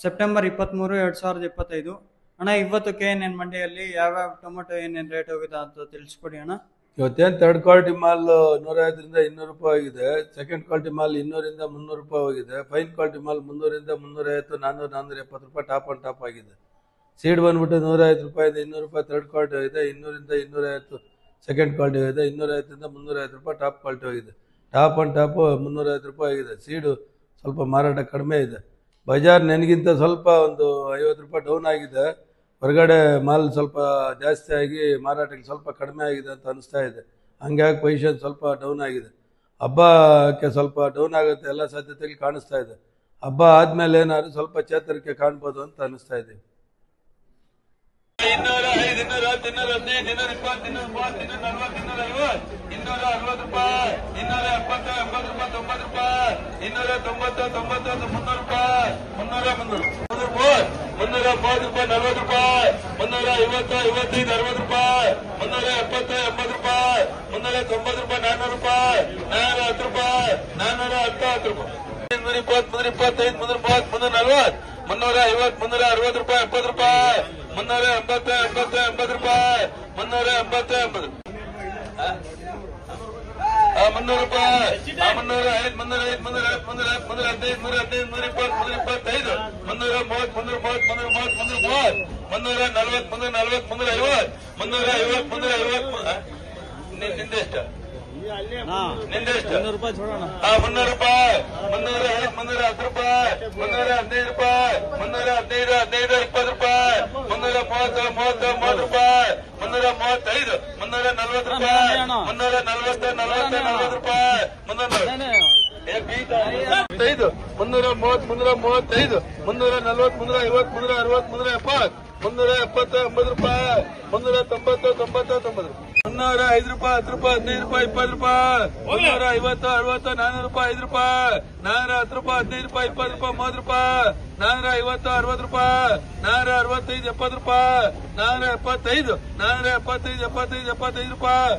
September 23, 2025. ಅಣ್ಣ, ಇವತ್ತು KNN ಮಂಡಿಯಲ್ಲಿ ಯಾವ್ಯಾವ ಟೊಮೆಟೊ ಏನೇನು ರೇಟ್ ಹೋಗಿದೆ ಅಂತ ತಿಳಿಸ್ಕೊಡಿ ಅಣ್ಣ. ಇವತ್ತೇನು ಥರ್ಡ್ ಕ್ವಾಲಿಟಿ ಮಾಲ್ 150ರಿಂದ 200 ರೂಪಾಯಿ ಹೋಗಿದೆ. ಸೆಕೆಂಡ್ ಕ್ವಾಲಿಟಿ ಮಾಲ್ 200ರಿಂದ 300 ರೂಪಾಯಿ ಹೋಗಿದೆ. ಫೈನ್ ಕ್ವಾಲಿಟಿ ಮಾಲ್ 300ರಿಂದ 350, 400, 470 ರೂಪಾಯಿ ಟಾಪ್ ಅಂಡ್ ಟಾಪ್ ಆಗಿದೆ. ಸೀಡ್ ಬಂದ್ಬಿಟ್ಟು 150 ರೂಪಾಯಿಂದ 200 ರೂಪಾಯಿ ಥರ್ಡ್ ಕ್ವಾಲಿಟಿ ಹೋಗಿದೆ. 200ರಿಂದ 250 ಸೆಕೆಂಡ್ ಕ್ವಾಲಿಟಿ ಹೋಗಿದೆ. 250ರಿಂದ 350 ರೂಪಾಯಿ ಟಾಪ್ ಕ್ವಾಲಿಟಿ ಹೋಗಿದೆ. ಟಾಪ್ ಅಂಡ್ ಟಾಪ್ 350 ರೂಪಾಯಿ ಆಗಿದೆ. ಸೀಡು ಸ್ವಲ್ಪ ಮಾರಾಟ ಕಡಿಮೆ ಇದೆ. ಬಜಾರ್ ನೆನಗಿಂತ ಸ್ವಲ್ಪ ಒಂದು 50 ರೂಪಾಯಿ ಡೌನ್ ಆಗಿದೆ. ಹೊರಗಡೆ ಮಾಲ್ ಸ್ವಲ್ಪ ಜಾಸ್ತಿ ಆಗಿ ಮಾರಾಟಕ್ಕೆ ಸ್ವಲ್ಪ ಕಡಿಮೆ ಆಗಿದೆ ಅಂತ ಅನಿಸ್ತಾ ಇದೆ. ಹಂಗಾಗಿ ಪೊಸಿಷನ್ ಸ್ವಲ್ಪ ಡೌನ್ ಆಗಿದೆ. ಹಬ್ಬಕ್ಕೆ ಸ್ವಲ್ಪ ಡೌನ್ ಆಗುತ್ತೆ ಎಲ್ಲ ಸಾಧ್ಯತೆಗಳು ಕಾಣಿಸ್ತಾ ಇದೆ. ಹಬ್ಬ ಆದ್ಮೇಲೆ ಏನಾದ್ರು ಸ್ವಲ್ಪ ಚೇತರಿಕೆ ಕಾಣ್ಬೋದು ಅಂತ ಅನಿಸ್ತಾ ಇದೆ. 205, 210, 215, 220, 240, 240, 260 ರೂಪಾಯಿ, 270, 80 ರೂಪಾಯಿ, 90 ರೂಪಾಯಿ, 290, 90, 300 ರೂಪಾಯಿ, 300, 330 ರೂಪಾಯಿ, 40 ರೂಪಾಯಿ, 350, 55, 60 ರೂಪಾಯಿ, 370, 80 ರೂಪಾಯಿ, 390 ರೂಪಾಯಿ, 400 ರೂಪಾಯಿ, 410 ರೂಪಾಯಿ, 410 ರೂಪಾಯಿ, 320, 325, 330, 340, 350, 360 ರೂಪಾಯಿ, 70 ರೂಪಾಯಿ, 380, 80 ರೂಪಾಯಿ, 380, 80 300 ರೂಪಾಯಿ, 305, 305, 315, 320, 325, 330, 340, 340, 350, ನಿಂದೆಷ್ಟ ನಿಂದೆಷ್ಟು 300 ರೂಪಾಯಿ 300 ರೂಪಾಯಿ, 310 ರೂಪಾಯಿ, 315 ರೂಪಾಯಿ, 315, 15, 20 ರೂಪಾಯಿ, 330, 30 ರೂಪಾಯಿ, 335, 340 ರೂಪಾಯಿ, 340, 40 ರೂಪಾಯಿ, 335, 330, 335, 340, 350, 360, 370, 370, 80 ರೂಪಾಯಿ, 390, 90, 90, 305 ರೂಪಾಯಿ, 10 ರೂಪಾಯಿ, 15 ರೂಪಾಯಿ, 20 ರೂಪಾಯಿ, 350, 60, 400 ರೂಪಾಯಿ, 5 ರೂಪಾಯಿ, 410 ರೂಪಾಯಿ, 15 ರೂಪಾಯಿ, 20 ರೂಪಾಯಿ, 30 ರೂಪಾಯಿ, 450, 60 ರೂಪಾಯಿ, 465, 70 ರೂಪಾಯಿ, 475, 475, 75 ರೂಪಾಯಿ,